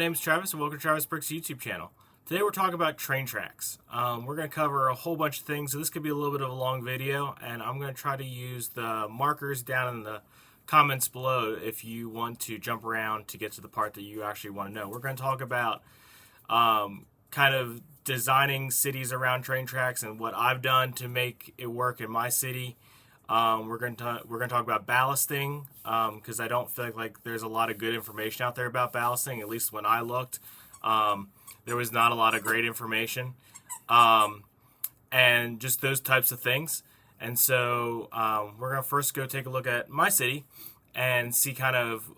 name's Travis, and welcome to Travis Brick's YouTube channel. Today we're talking about train tracks. We're going to cover a whole bunch of things, so this could be a little bit of a long video, and I'm going to try to use the markers down in the comments below if you want to jump around to get to the part that you actually want to know. We're going to talk about kind of designing cities around train tracks and what I've done to make it work in my city. We're going to talk about ballasting because I don't feel like there's a lot of good information out there about ballasting. At least when I looked, there was not a lot of great information, and just those types of things. And so we're going to first go take a look at my city and see kind of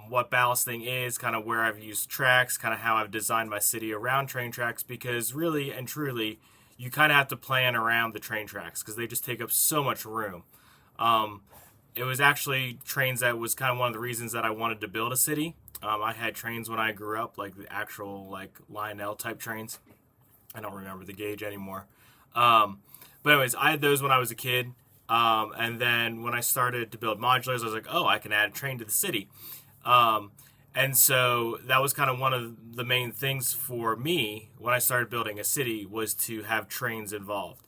what ballasting is, kind of where I've used tracks, kind of how I've designed my city around train tracks, because really and truly you kind of have to plan around the train tracks because they just take up so much room. It was actually trains that was kind of one of the reasons that I wanted to build a city. I had trains when I grew up, like the actual like Lionel type trains. I don't remember the gauge anymore. But anyways, I had those when I was a kid. And then when I started to build modulars, I was like, oh, I can add a train to the city. And so that was kind of one of the main things for me when I started building a city, was to have trains involved.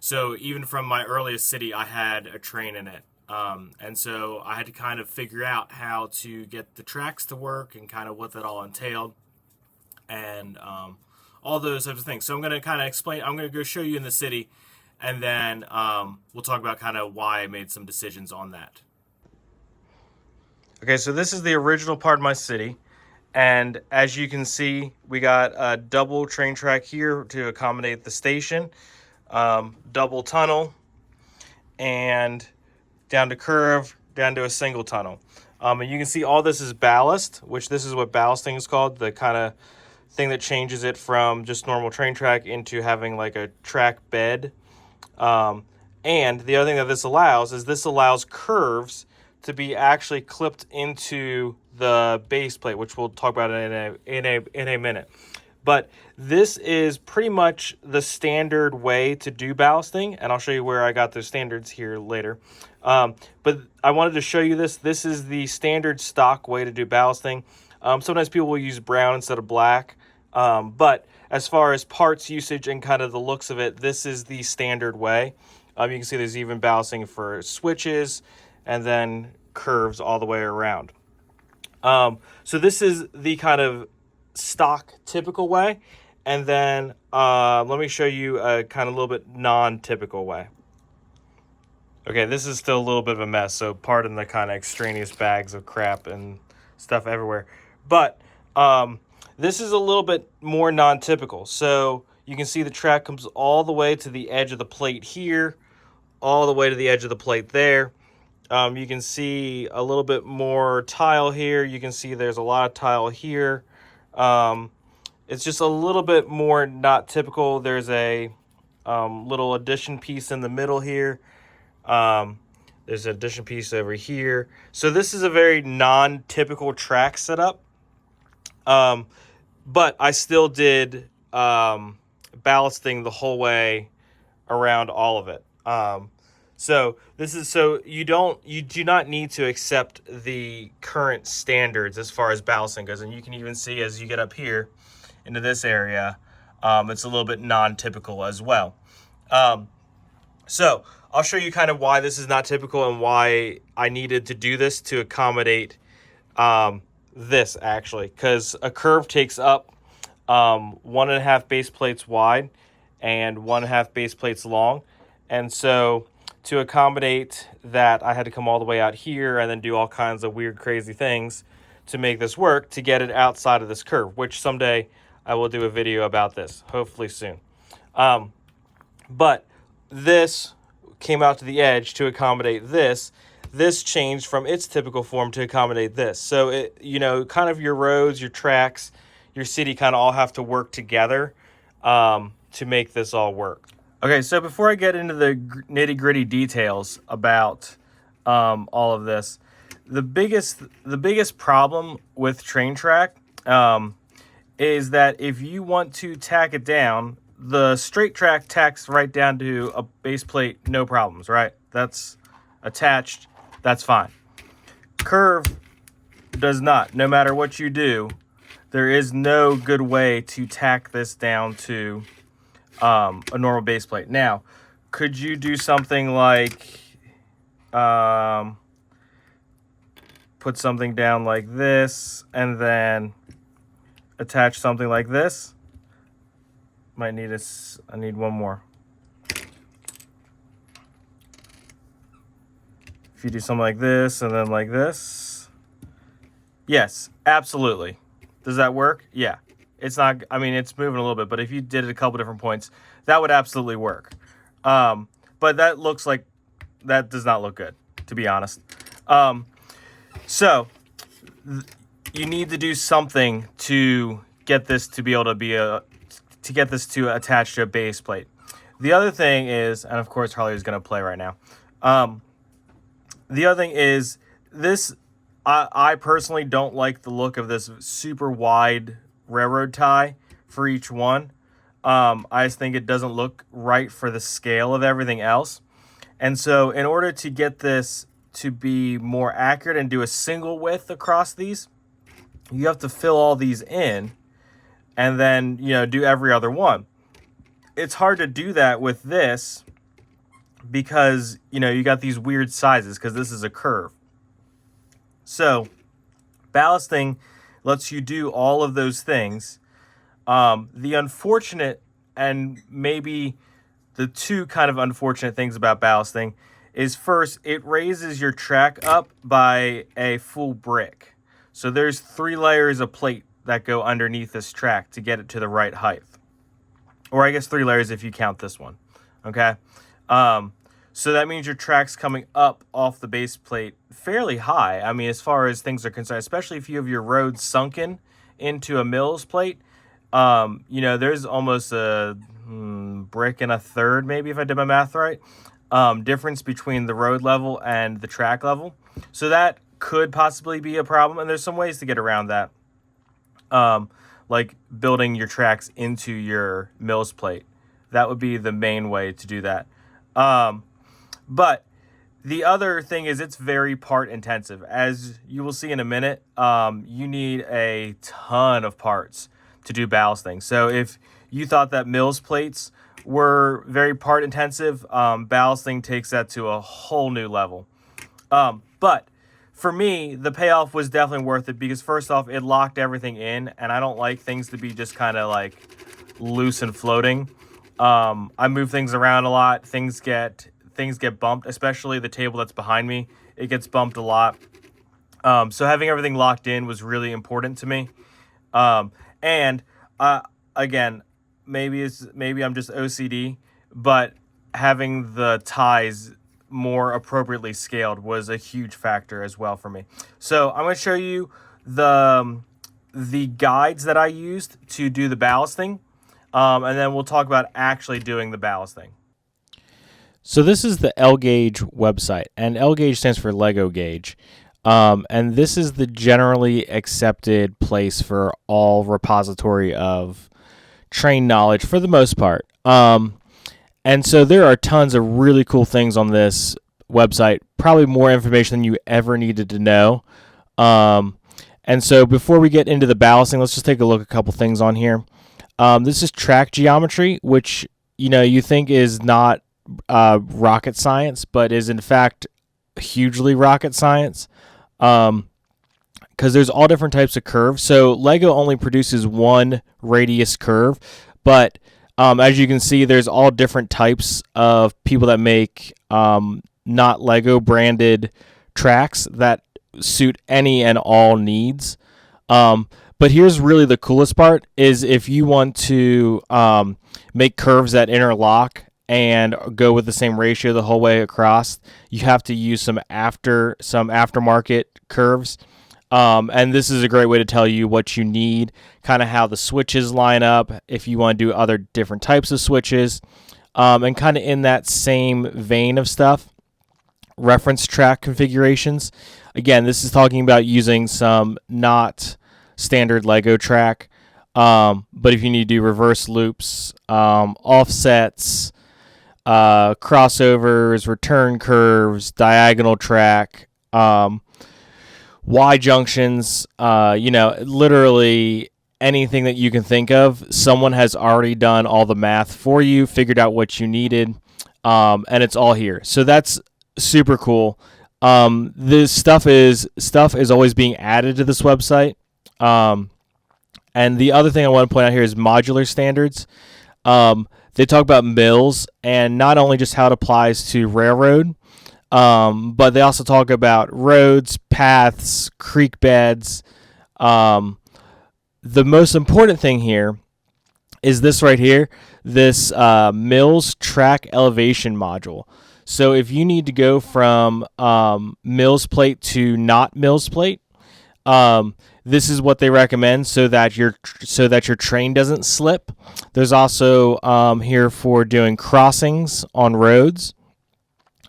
So even from my earliest city, I had a train in it. And so I had to kind of figure out how to get the tracks to work and kind of what that all entailed and all those types of things. So I'm going to kind of explain, I'm going to go show you in the city, and then we'll talk about kind of why I made some decisions on that. Okay, so this is the original part of my city, and as you can see, we got a double train track here to accommodate the station, double tunnel, and down to curve, down to a single tunnel. And you can see all this is ballast, which this is what ballasting is called, the kind of thing that changes it from just normal train track into having like a track bed. And the other thing that this allows is this allows curves to be actually clipped into the base plate, which we'll talk about in a minute. But this is pretty much the standard way to do ballasting, and I'll show you where I got those standards here later. But I wanted to show you this. This is the standard stock way to do ballasting. Sometimes people will use brown instead of black, but as far as parts usage and kind of the looks of it, this is the standard way. You can see there's even ballasting for switches and then curves all the way around. So this is the kind of stock typical way, and then let me show you a kind of a little bit non-typical way. Okay, this is still a little bit of a mess, so pardon the kind of extraneous bags of crap and stuff everywhere. But this is a little bit more non-typical. So you can see the track comes all the way to the edge of the plate here, all the way to the edge of the plate there. You can see a little bit more tile here. You can see there's a lot of tile here. It's just a little bit more not typical. There's a little addition piece in the middle here. There's an addition piece over here. So this is a very non-typical track setup. But I still did ballasting the whole way around all of it. So this is so you do not need to accept the current standards as far as ballasting goes. And you can even see as you get up here into this area, it's a little bit non-typical as well. So I'll show you kind of why this is not typical and why I needed to do this to accommodate this actually, because a curve takes up 1.5 base plates wide and 1.5 base plates long. And so to accommodate that, I had to come all the way out here and then do all kinds of weird, crazy things to make this work, to get it outside of this curve, which someday I will do a video about this, hopefully soon. But this came out to the edge to accommodate this. This changed from its typical form to accommodate this. So, it, you know, kind of your roads, your tracks, your city kind of all have to work together to make this all work. Okay, so before I get into the nitty-gritty details about all of this, the biggest problem with train track is that if you want to tack it down, the straight track tacks right down to a base plate, no problems, right? That's attached, that's fine. Curve does not. No matter what you do, there is no good way to tack this down to a normal base plate. Now, could you do something like put something down like this and then attach something like this? I need one more. If you do something like this and then like this. Yes, absolutely. Does that work? Yeah. It's not, I mean, it's moving a little bit, but if you did it a couple different points, that would absolutely work. But that looks like, that does not look good, to be honest. So you need to do something to get this to be able to be to get this to attach to a base plate. The other thing is, and of course Harley is going to play right now. The other thing is this, I personally don't like the look of this super wide railroad tie for each one. I just think it doesn't look right for the scale of everything else. And so in order to get this to be more accurate and do a single width across these, you have to fill all these in and then, do every other one. It's hard to do that with this because, you got these weird sizes because this is a curve. So ballasting lets you do all of those things. The unfortunate, and maybe the two kind of unfortunate things about ballasting is, first, it raises your track up by a full brick. So there's 3 layers of plate that go underneath this track to get it to the right height. Or I guess 3 layers if you count this one. Okay? So that means your track's coming up off the base plate fairly high. I mean, as far as things are concerned, especially if you have your road sunken into a mills plate, there's almost a brick and a third, maybe, if I did my math right, difference between the road level and the track level. So that could possibly be a problem, and there's some ways to get around that, like building your tracks into your mills plate. That would be the main way to do that. But the other thing is it's very part intensive. As you will see in a minute, you need a ton of parts to do ballasting. So if you thought that mills plates were very part intensive, ballasting takes that to a whole new level. But for me, the payoff was definitely worth it because, first off, it locked everything in, and I don't like things to be just kind of like loose and floating. I move things around a lot. Things get bumped, especially the table that's behind me. It gets bumped a lot. So having everything locked in was really important to me. And again, maybe I'm just OCD, but having the ties more appropriately scaled was a huge factor as well for me. So I'm going to show you the guides that I used to do the ballasting, and then we'll talk about actually doing the ballasting. So this is the L Gauge website, and L Gauge stands for Lego Gauge. And this is the generally accepted place for all repository of train knowledge for the most part. And so there are tons of really cool things on this website, probably more information than you ever needed to know. And so before we get into the ballasting, let's just take a look at a couple things on here. This is track geometry, which, you think is not rocket science, but is in fact hugely rocket science. Because there's all different types of curves. So Lego only produces one radius curve, but as you can see, there's all different types of people that make not Lego branded tracks that suit any and all needs. But here's really the coolest part is if you want to make curves that interlock and go with the same ratio the whole way across, you have to use some aftermarket curves. And this is a great way to tell you what you need, kind of how the switches line up, if you want to do other different types of switches, and kind of in that same vein of stuff, reference track configurations. Again, this is talking about using some not standard Lego track, but if you need to do reverse loops, offsets, crossovers, return curves, diagonal track, Y junctions, literally anything that you can think of. Someone has already done all the math for you, figured out what you needed, and it's all here. So that's super cool. This stuff is always being added to this website. And the other thing I want to point out here is modular standards. They talk about mills and not only just how it applies to railroad, but they also talk about roads, paths, creek beds. The most important thing here is this right here, this mills track elevation module. So if you need to go from mills plate to not mills plate, this is what they recommend so that your train doesn't slip. There's also here for doing crossings on roads.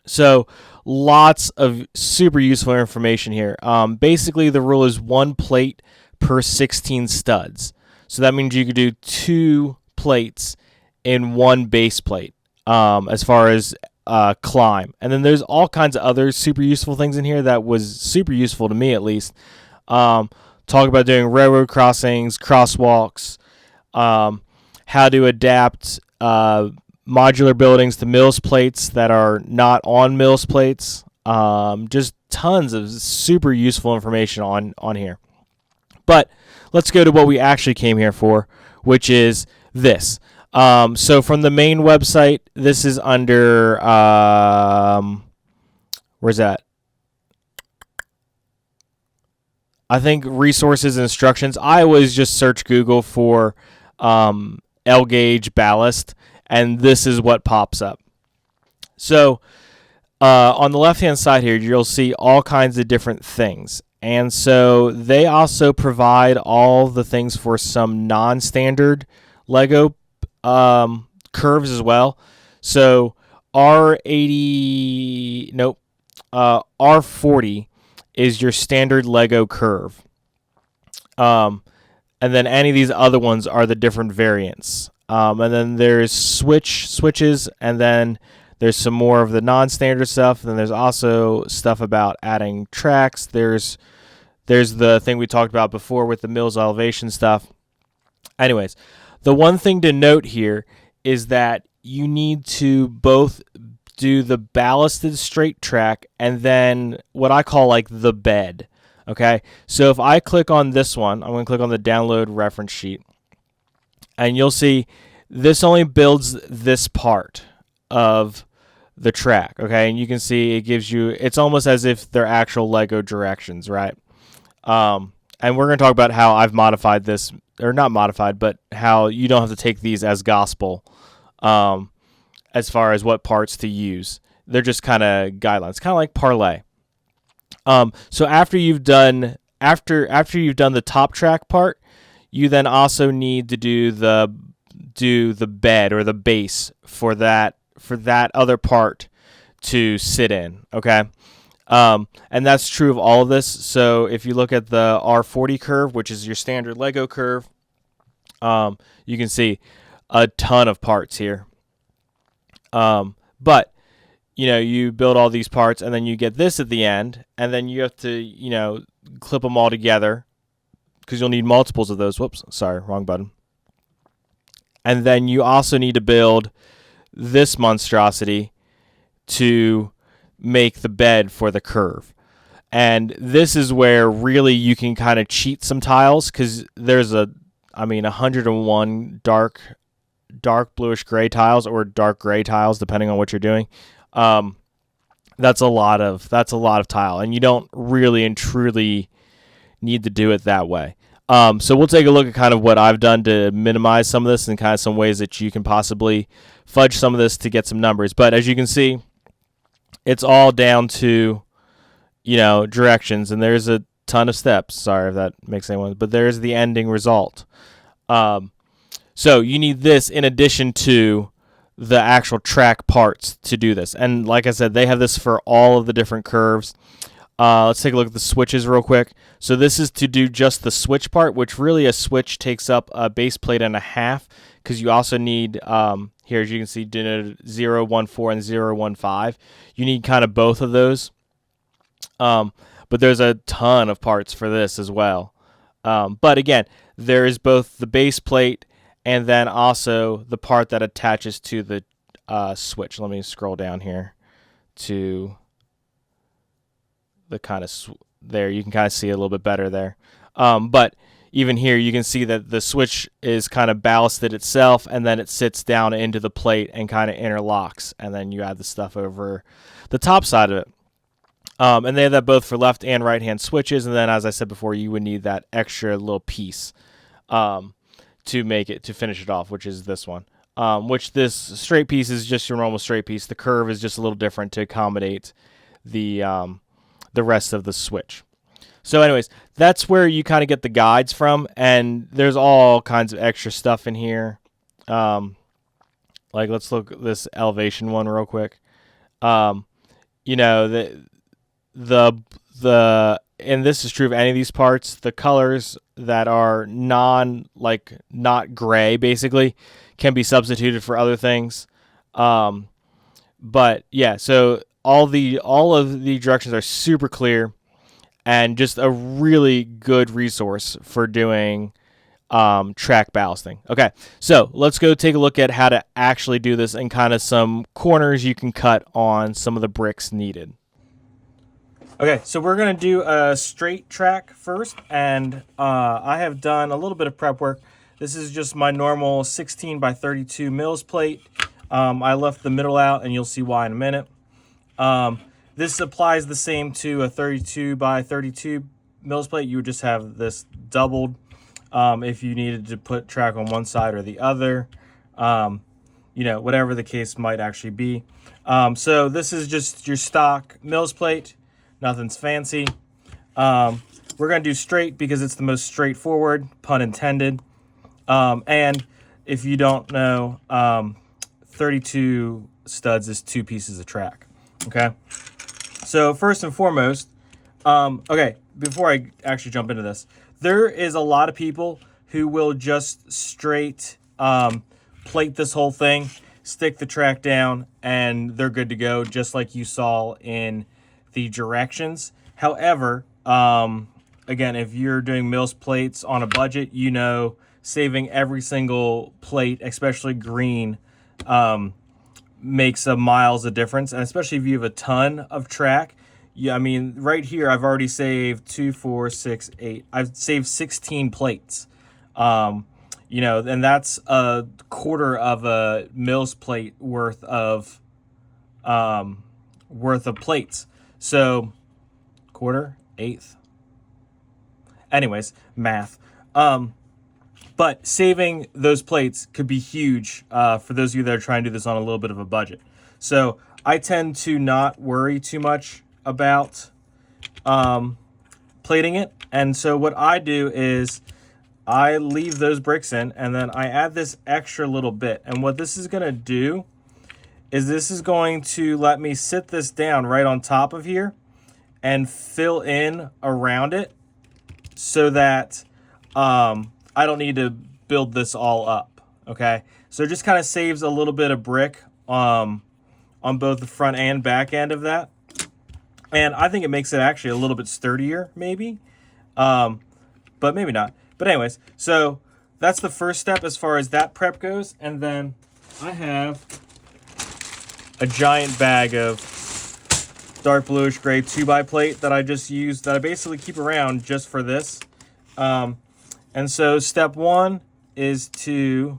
So lots of super useful information here. Basically, the rule is 1 plate per 16 studs. So that means you could do 2 plates in 1 base plate as far as climb. And then there's all kinds of other super useful things in here that was super useful to me at least. Talk about doing railroad crossings, crosswalks, how to adapt modular buildings to mills plates that are not on mills plates. Just tons of super useful information on here. But let's go to what we actually came here for, which is this. So from the main website, this is under, where's that? I think resources and instructions. I always just search Google for L gauge ballast, and this is what pops up. So on the left-hand side here, you'll see all kinds of different things. And so they also provide all the things for some non-standard Lego curves as well. So R40 is your standard Lego curve. And then any of these other ones are the different variants. And then there's switches, and then there's some more of the non-standard stuff. And then there's also stuff about adding tracks. There's the thing we talked about before with the mills elevation stuff. Anyways, the one thing to note here is that you need to both do the ballasted straight track and then what I call like the bed. Okay, so if I click on this one, I'm going to click on the download reference sheet, and you'll see this only builds this part of the track. Okay, and you can see it gives you, it's almost as if they're actual Lego directions, right? And we're going to talk about how I've modified this, or not modified, but how you don't have to take these as gospel as far as what parts to use. They're just kind of guidelines, kind of like parlay. So after you've done the top track part, you then also need to do the bed or the base for that other part to sit in. Okay. And that's true of all of this. So if you look at the R40 curve, which is your standard Lego curve, you can see a ton of parts here. But you build all these parts, and then you get this at the end, and then you have to, clip them all together because you'll need multiples of those. Whoops, sorry, wrong button. And then you also need to build this monstrosity to make the bed for the curve. And this is where really you can kind of cheat some tiles because there's 101 dark bluish gray tiles or dark gray tiles depending on what you're doing. That's a lot of tile, and you don't really and truly need to do it that way. So we'll take a look at kind of what I've done to minimize some of this and kind of some ways that you can possibly fudge some of this to get some numbers. But as you can see, it's all down to, directions, and there's a ton of steps. Sorry if that makes anyone, but there's the ending result. So you need this in addition to the actual track parts to do this. And like I said, they have this for all of the different curves. Let's take a look at the switches real quick. So this is to do just the switch part, which really a switch takes up a base plate and a half, because you also need, here as you can see, denoted 0, 1, 4, and 0, 1, 5. You need kind of both of those. but there's a ton of parts for this as well. But again, there is both the base plate and then also the part that attaches to the switch. Let me scroll down here to the kind of there. You can kind of see a little bit better there. But even here, you can see that the switch is kind of ballasted itself, and then it sits down into the plate and kind of interlocks, and then you add the stuff over the top side of it. And they have that both for left and right hand switches, and then, as I said before, you would need that extra little piece to finish it off, which is this one. Which this straight piece is just your normal straight piece. The curve is just a little different to accommodate the rest of the switch. So anyways, that's where you kind of get the guides from, and there's all kinds of extra stuff in here. Like, let's look at this elevation one real quick. You know, the and this is true of any of these parts, the colors that are not gray basically can be substituted for other things. But yeah, so all of the directions are super clear and just a really good resource for doing track ballasting. Okay, so let's go take a look at how to actually do this and kind of some corners you can cut on some of the bricks needed. Okay, so we're going to do a straight track first, and I have done a little bit of prep work. This is just my normal 16 by 32 mils plate. I left the middle out, and you'll see why in a minute. This applies the same to a 32 by 32 mils plate. You would just have this doubled if you needed to put track on one side or the other. You know, whatever the case might actually be. So this is just your stock mils plate. Nothing's fancy. We're going to do straight because it's the most straightforward, pun intended. And if you don't know, 32 studs is 2 pieces of track. Okay. So first and foremost, okay, before I actually jump into this, there is a lot of people who will just straight plate this whole thing, stick the track down, and they're good to go, just like you saw in the directions. However, again, if you're doing mils plates on a budget, you know, saving every single plate, especially green, makes a miles of difference, and especially if you have a ton of track. Yeah, I mean, right here, I've already saved 2, 4, 6, 8. I've saved 16 plates. You know, and that's a quarter of a mils plate worth of plates. So, quarter, eighth. Anyways, math. But saving those plates could be huge for those of you that are trying to do this on a little bit of a budget. So I tend to not worry too much about plating it. And so what I do is I leave those bricks in, and then I add this extra little bit. And what this is going to do is this is going to let me sit this down right on top of here and fill in around it so that I don't need to build this all up, okay? So it just kind of saves a little bit of brick on both the front and back end of that. And I think it makes it actually a little bit sturdier, maybe. But maybe not. But anyways, so that's the first step as far as that prep goes. And then I have a giant bag of dark bluish gray 2x plate that I just use, that I basically keep around just for this. And so step one is to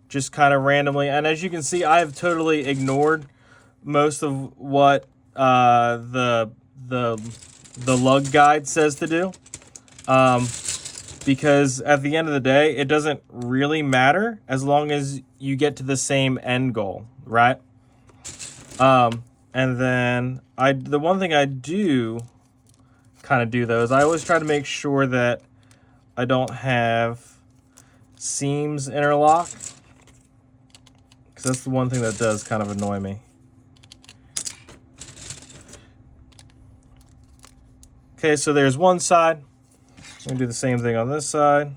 just kind of randomly, and as you can see, I have totally ignored most of what the lug guide says to do, because at the end of the day, it doesn't really matter as long as you get to the same end goal, right? And then the one thing I do kind of do though is I always try to make sure that I don't have seams interlock, because that's the one thing that does kind of annoy me. Okay, so there's one side. I'm going to do the same thing on this side.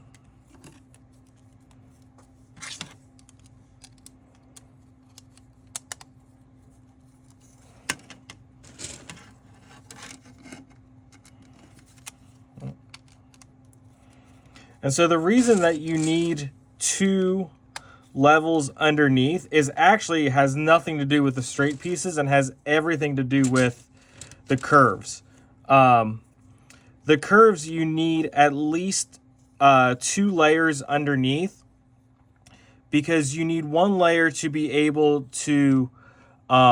And so the reason that you need 2 levels underneath is actually has nothing to do with the straight pieces and has everything to do with the curves. The curves, you need at least 2 layers underneath, because you need 1 layer to be able to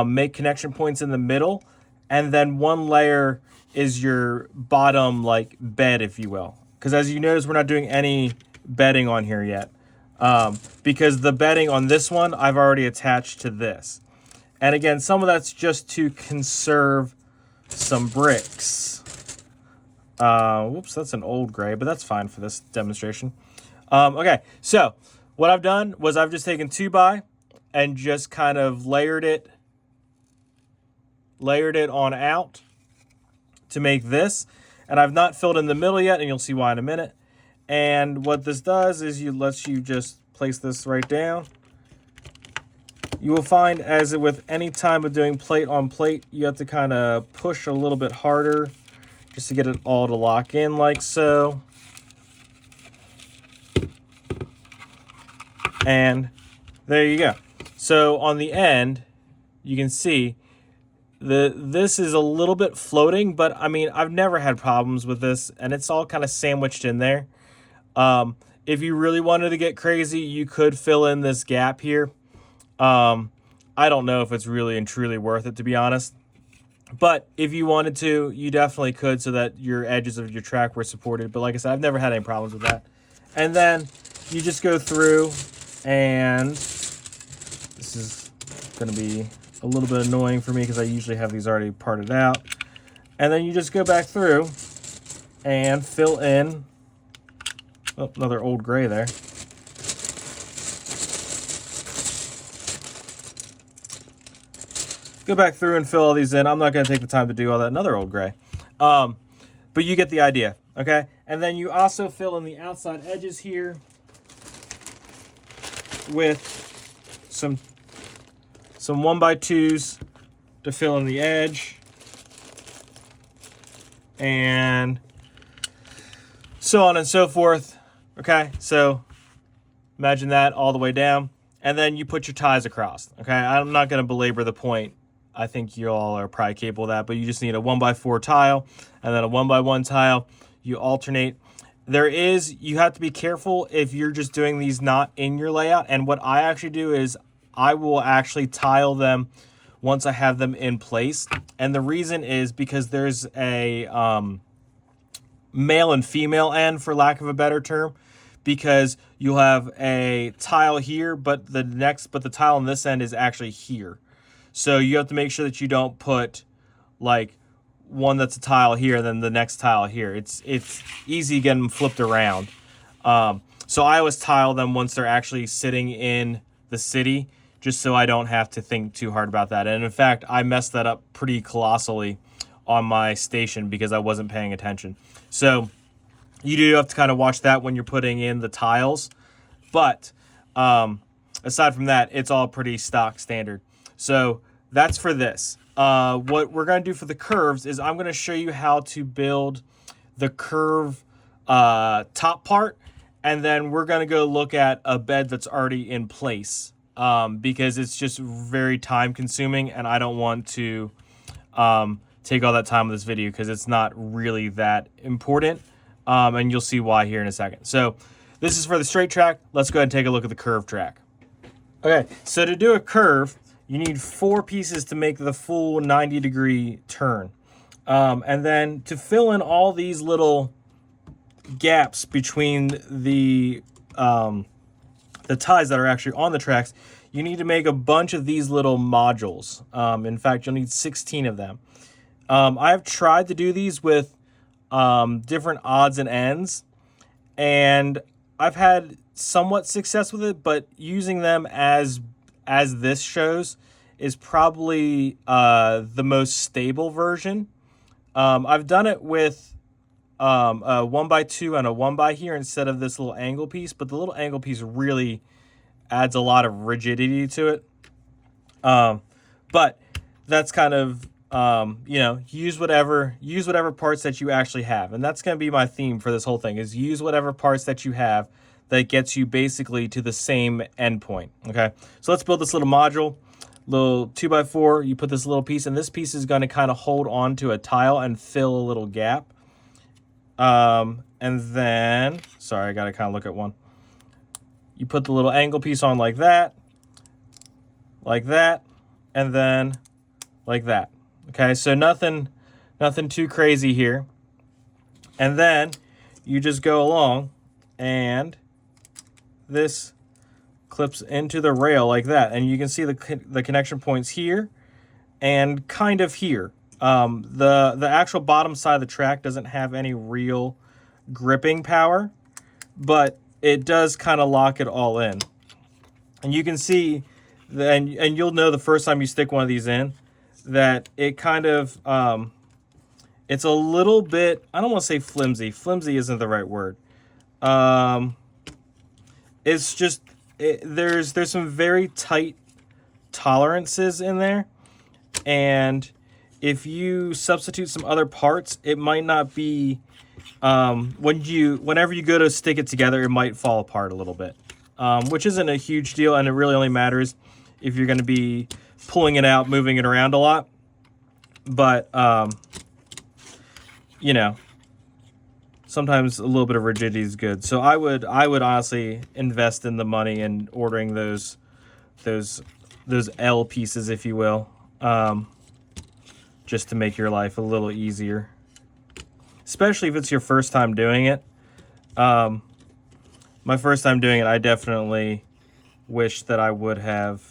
make connection points in the middle, and then 1 layer is your bottom like bed, if you will. Because as you notice, we're not doing any bedding on here yet, because the bedding on this one I've already attached to this. And again, some of that's just to conserve some bricks. Whoops, that's an old gray, but that's fine for this demonstration. Okay, so what I've done was I've just taken 2x and just kind of layered it on out to make this. And I've not filled in the middle yet, and you'll see why in a minute. And what this does is lets you just place this right down. You will find, as with any time of doing plate on plate, you have to kind of push a little bit harder just to get it all to lock in like so. And there you go. So on the end, you can see this is a little bit floating, but I mean, I've never had problems with this, and it's all kind of sandwiched in there. If you really wanted to get crazy, you could fill in this gap here. I don't know if it's really and truly worth it, to be honest. But if you wanted to, you definitely could, so that your edges of your track were supported. But like I said, I've never had any problems with that. And then you just go through, and this is going to be a little bit annoying for me because I usually have these already parted out. And then you just go back through and fill in. Oh, another old gray there. Go back through and fill all these in. I'm not going to take the time to do all that. Another old gray. But you get the idea, okay? And then you also fill in the outside edges here with some 1x2s to fill in the edge. And so on and so forth. Okay, so imagine that all the way down. And then you put your ties across. Okay, I'm not going to belabor the point. I think you all are probably capable of that, but you just need a 1x4 tile and then a 1x1 tile. You alternate. You have to be careful if you're just doing these not in your layout. And what I actually do is I will actually tile them once I have them in place. And the reason is because there's a male and female end, for lack of a better term, because you'll have a tile here, but the tile on this end is actually here. So you have to make sure that you don't put like one that's a tile here and then the next tile here. It's easy to get them flipped around. So I always tile them once they're actually sitting in the city, just so I don't have to think too hard about that. And in fact, I messed that up pretty colossally on my station because I wasn't paying attention. So you do have to kind of watch that when you're putting in the tiles. But aside from that, it's all pretty stock standard. So that's for this. What we're going to do for the curves is I'm going to show you how to build the curve top part. And then we're going to go look at a bed that's already in place, because it's just very time consuming. And I don't want to take all that time with this video because it's not really that important. And you'll see why here in a second. So this is for the straight track. Let's go ahead and take a look at the curve track. Okay, so to do a curve, you need 4 pieces to make the full 90-degree turn. And then to fill in all these little gaps between the ties that are actually on the tracks, you need to make a bunch of these little modules. In fact, you'll need 16 of them. I've tried to do these with different odds and ends, and I've had somewhat success with it, but using them as this shows is probably the most stable version. I've done it with a 1x2 and a 1x here instead of this little angle piece, but the little angle piece really adds a lot of rigidity to it. But that's kind of You know, use whatever parts that you actually have. And that's going to be my theme for this whole thing, is use whatever parts that you have that gets you basically to the same endpoint. Okay, so let's build this little module, little 2x4. You put this little piece, and this piece is going to kind of hold on to a tile and fill a little gap. And then, sorry, I got to kind of look at one. You put the little angle piece on like that, and then like that. Okay, so nothing too crazy here. And then you just go along, and this clips into the rail like that. And you can see the connection points here and kind of here. The actual bottom side of the track doesn't have any real gripping power, but it does kind of lock it all in. And you can see, and you'll know the first time you stick one of these in, that it kind of, it's a little bit, I don't want to say flimsy. Flimsy isn't the right word. It's just, there's some very tight tolerances in there. And if you substitute some other parts, it might not be, whenever you go to stick it together, it might fall apart a little bit. Which isn't a huge deal, and it really only matters if you're going to be pulling it out, moving it around a lot. But, you know, sometimes a little bit of rigidity is good. So I would honestly invest in the money in ordering those L pieces, if you will, just to make your life a little easier, especially if it's your first time doing it. My first time doing it, I definitely wish that I would have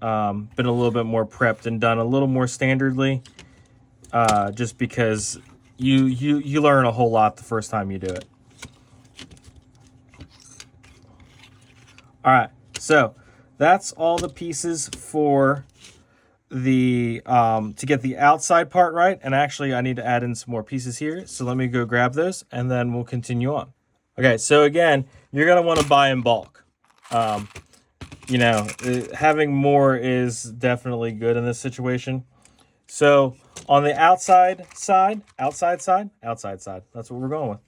been a little bit more prepped and done a little more standardly, just because you learn a whole lot the first time you do it. All right, so that's all the pieces for the to get the outside part right. And actually, I need to add in some more pieces here. So let me go grab those, and then we'll continue on. Okay, so again, you're gonna want to buy in bulk. You know, having more is definitely good in this situation. So on the outside side, that's what we're going with.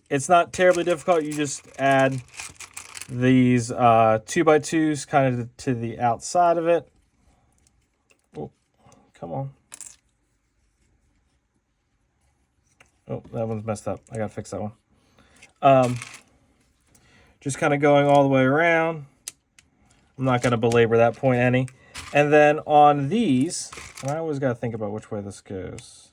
It's not terribly difficult. You just add these 2x2s kind of to the outside of it. Oh, come on. Oh, that one's messed up. I gotta fix that one. Just kind of going all the way around. I'm not going to belabor that point any. And then on these, and I always got to think about which way this goes.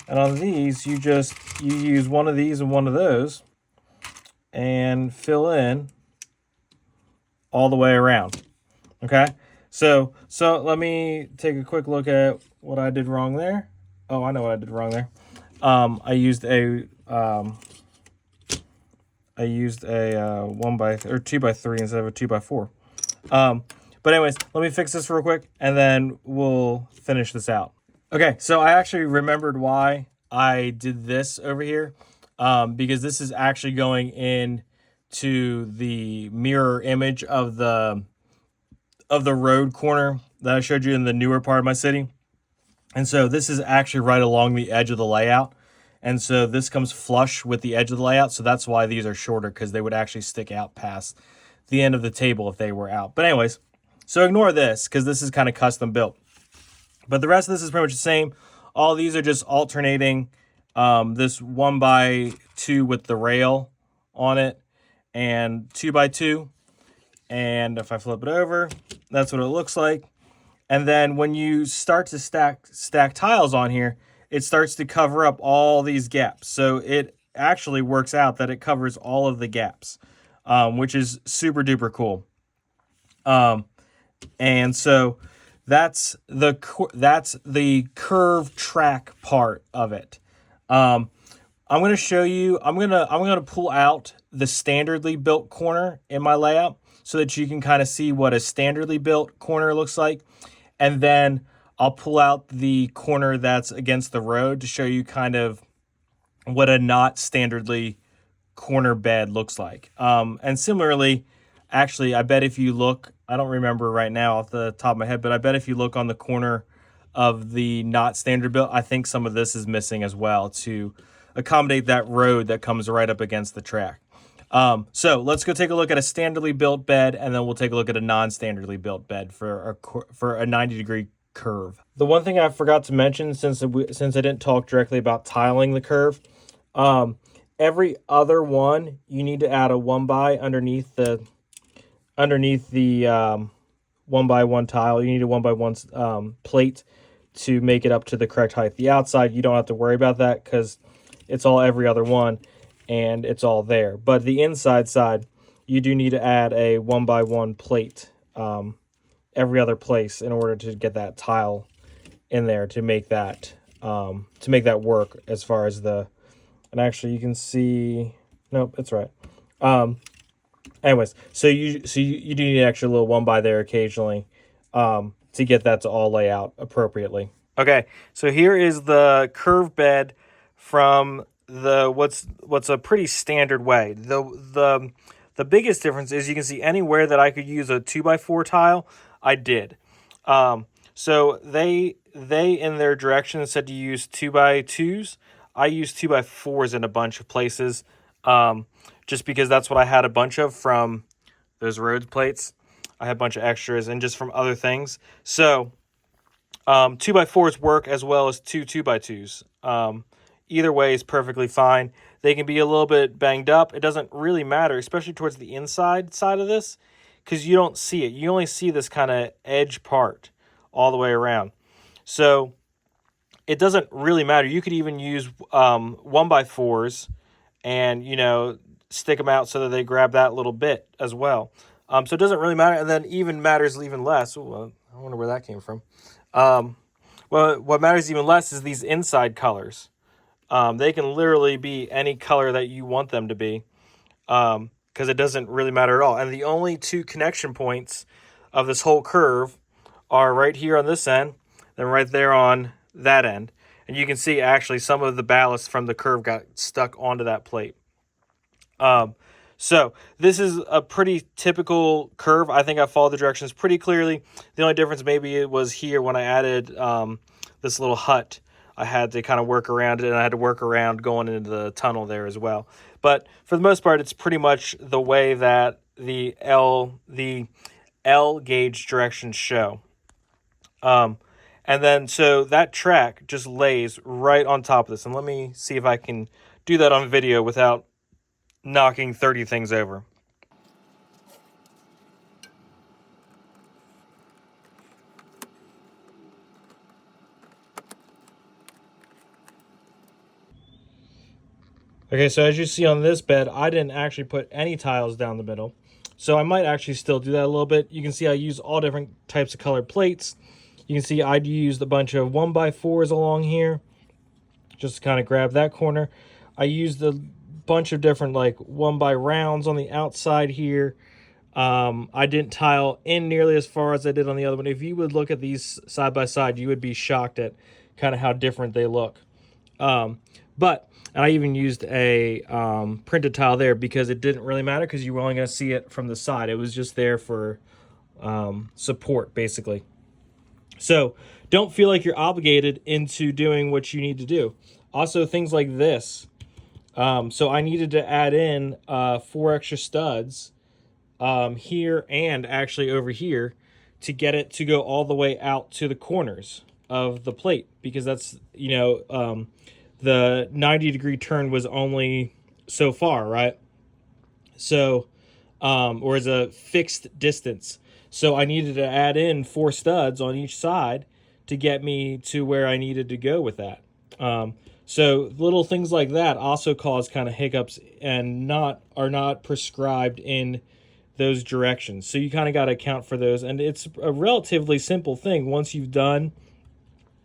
And on these, you use one of these and one of those and fill in all the way around. Okay? So let me take a quick look at what I did wrong there. Oh, I know what I did wrong there. I used a 2x3 instead of a 2x4. But anyways, let me fix this real quick, and then we'll finish this out. Okay, so I actually remembered why I did this over here, because this is actually going in to the mirror image of the road corner that I showed you in the newer part of my city. And so this is actually right along the edge of the layout. And so this comes flush with the edge of the layout. So that's why these are shorter, because they would actually stick out past the end of the table if they were out. But anyways, so ignore this, because this is kind of custom built. But the rest of this is pretty much the same. All these are just alternating this 1x2 with the rail on it, and 2x2. And if I flip it over, that's what it looks like. And then when you start to stack tiles on here, it starts to cover up all these gaps. So it actually works out that it covers all of the gaps, which is super duper cool. And so that's the curved track part of it. I'm going to show you, I'm going to pull out the standardly built corner in my layout so that you can kind of see what a standardly built corner looks like. And then I'll pull out the corner that's against the road to show you kind of what a not standardly corner bed looks like. And similarly, Actually, I bet if you look, I don't remember right now off the top of my head, but I bet if you look on the corner of the not standard built, I think some of this is missing as well to accommodate that road that comes right up against the track. So let's go take a look at a standardly built bed, and then we'll take a look at a non-standardly built bed for a 90-degree curve. The one thing I forgot to mention, since I didn't talk directly about tiling the curve, every other one you need to add a 1x underneath the 1x1 tile. You need a 1x1 plate to make it up to the correct height. The outside, you don't have to worry about that because it's all every other one and it's all there. But the inside side, you do need to add a 1x1 plate every other place in order to get that tile in there to make that work as far as the, and actually you can see, nope, it's right. Anyways, so you do need an extra little 1x there occasionally to get that to all lay out appropriately. Okay, so here is the curve bed from the what's a pretty standard way. The biggest difference is you can see anywhere that I could use a 2x4 tile, I did. So they in their directions said to use 2x2s. I used 2x4s in a bunch of places, just because that's what I had a bunch of from those road plates. I had a bunch of extras and just from other things. So 2x4s work as well as two 2x2s. Either way is perfectly fine. They can be a little bit banged up. It doesn't really matter, especially towards the inside side of this, because you don't see it. You only see this kind of edge part all the way around. So it doesn't really matter. You could even use 1x4s and, you know, stick them out so that they grab that little bit as well. So it doesn't really matter. And then even matters even less. Ooh, I wonder where that came from. Well, what matters even less is these inside colors. They can literally be any color that you want them to be, because it doesn't really matter at all. And the only two connection points of this whole curve are right here on this end, then right there on that end. And you can see actually some of the ballast from the curve got stuck onto that plate. So this is a pretty typical curve. I think I followed the directions pretty clearly. The only difference maybe it was here when I added this little hut. I had to kind of work around it, and I had to work around going into the tunnel there as well. But for the most part, it's pretty much the way that the L gauge directions show. And then so that track just lays right on top of this. And let me see if I can do that on video without knocking 30 things over. Okay, so as you see on this bed, I didn't actually put any tiles down the middle. So I might actually still do that a little bit. You can see I use all different types of colored plates. You can see I used a bunch of 1x4s along here, just to kind of grab that corner. I used a bunch of different like 1x rounds on the outside here. I didn't tile in nearly as far as I did on the other one. If you would look at these side by side, you would be shocked at kind of how different they look. And I even used a printed tile there because it didn't really matter because you were only going to see it from the side. It was just there for support, basically. So don't feel like you're obligated into doing what you need to do. Also, things like this. So I needed to add in 4 extra studs here and actually over here to get it to go all the way out to the corners of the plate, because that's, you know, the 90-degree turn was only so far, right? So, or is a fixed distance. So I needed to add in 4 studs on each side to get me to where I needed to go with that. So little things like that also cause kind of hiccups and are not prescribed in those directions. So you kind of got to account for those. And it's a relatively simple thing once you've done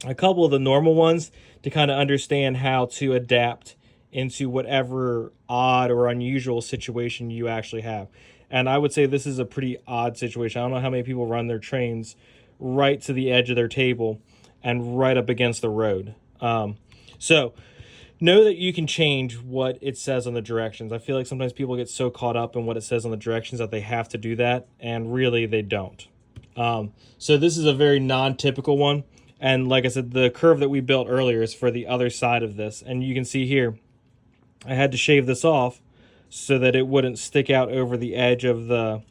a couple of the normal ones to kind of understand how to adapt into whatever odd or unusual situation you actually have. And I would say this is a pretty odd situation. I don't know how many people run their trains right to the edge of their table and right up against the road. So know that you can change what it says on the directions. I feel like sometimes people get so caught up in what it says on the directions that they have to do that, and really they don't. So this is a very non-typical one, and like I said, the curve that we built earlier is for the other side of this, and you can see here I had to shave this off so that it wouldn't stick out over the edge of the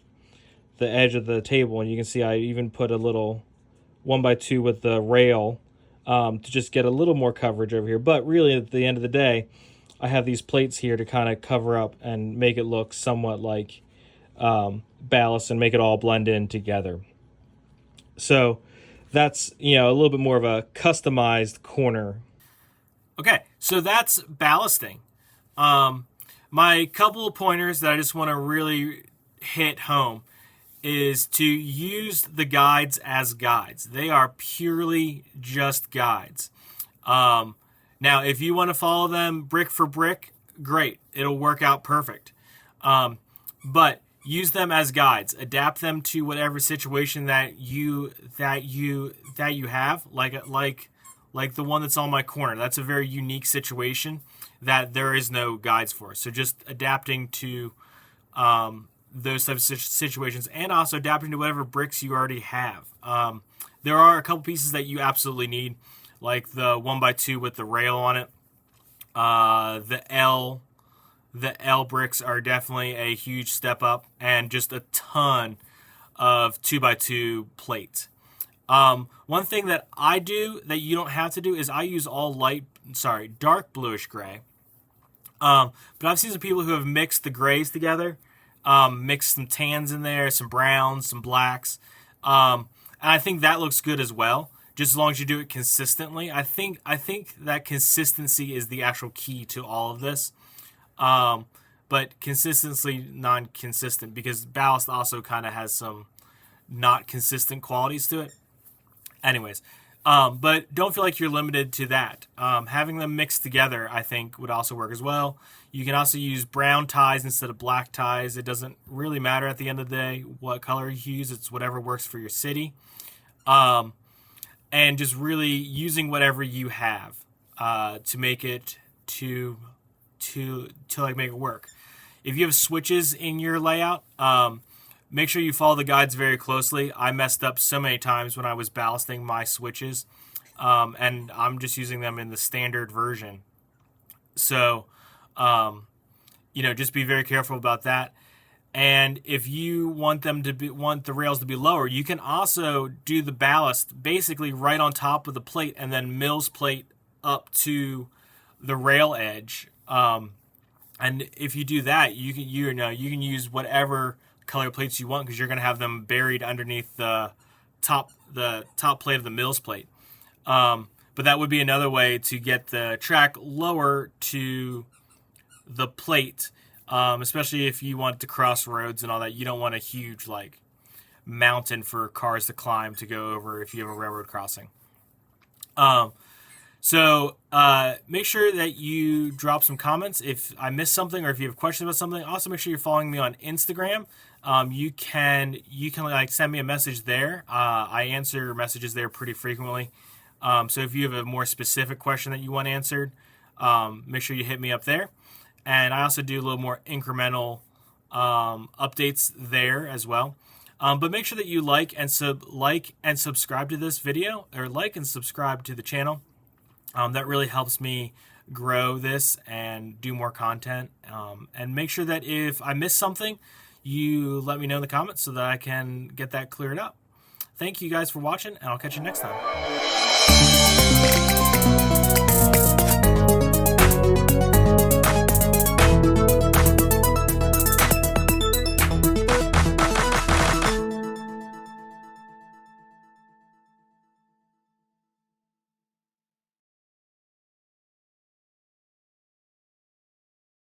table. And you can see I even put a little 1x2 with the rail to just get a little more coverage over here. But really, at the end of the day, I have these plates here to kind of cover up and make it look somewhat like ballast and make it all blend in together. So that's, a little bit more of a customized corner. Okay, so that's ballasting. My couple of pointers that I just want to really hit home is to use the guides as guides. They are purely just guides. Now, if you want to follow them brick for brick, great. It'll work out perfect. But use them as guides. Adapt them to whatever situation that you have. Like the one that's on my corner. That's a very unique situation that there is no guides for. So just adapting to those types of situations, and also adapting to whatever bricks you already have. There are a couple pieces that you absolutely need, like the 1x2 with the rail on it. The L bricks are definitely a huge step up, and just a ton of 2x2 plates. One thing that I do that you don't have to do is I use all dark bluish gray. But I've seen some people who have mixed the grays together, mixed some tans in there, some browns, some blacks. And I think that looks good as well, just as long as you do it consistently. I think that consistency is the actual key to all of this. But consistency, non-consistent, because ballast also kind of has some not consistent qualities to it. Anyways, but don't feel like you're limited to that. Having them mixed together, I think, would also work as well. You can also use brown ties instead of black ties. It doesn't really matter at the end of the day what color you use. It's whatever works for your city. And just really using whatever you have to make it to make it work. If you have switches in your layout, make sure you follow the guides very closely. I messed up so many times when I was ballasting my switches, and I'm just using them in the standard version. So, just be very careful about that. And if you want the rails to be lower, you can also do the ballast basically right on top of the plate, and then mills plate up to the rail edge. And if you do that, you can use whatever color plates you want, because you're going to have them buried underneath the top plate of the mills plate. But that would be another way to get the track lower to the plate, especially if you want to cross roads and all that. You don't want a huge mountain for cars to climb to go over if you have a railroad crossing. So make sure that you drop some comments if I missed something, or if you have questions about something. Also, make sure you're following me on Instagram. You can send me a message there. I answer messages there pretty frequently. So if you have a more specific question that you want answered, make sure you hit me up there. And I also do a little more incremental updates there as well. But make sure that you like and subscribe to this video, or like and subscribe to the channel. That really helps me grow this and do more content. And make sure that if I miss something, you let me know in the comments so that I can get that cleared up. Thank you guys for watching, and I'll catch you next time.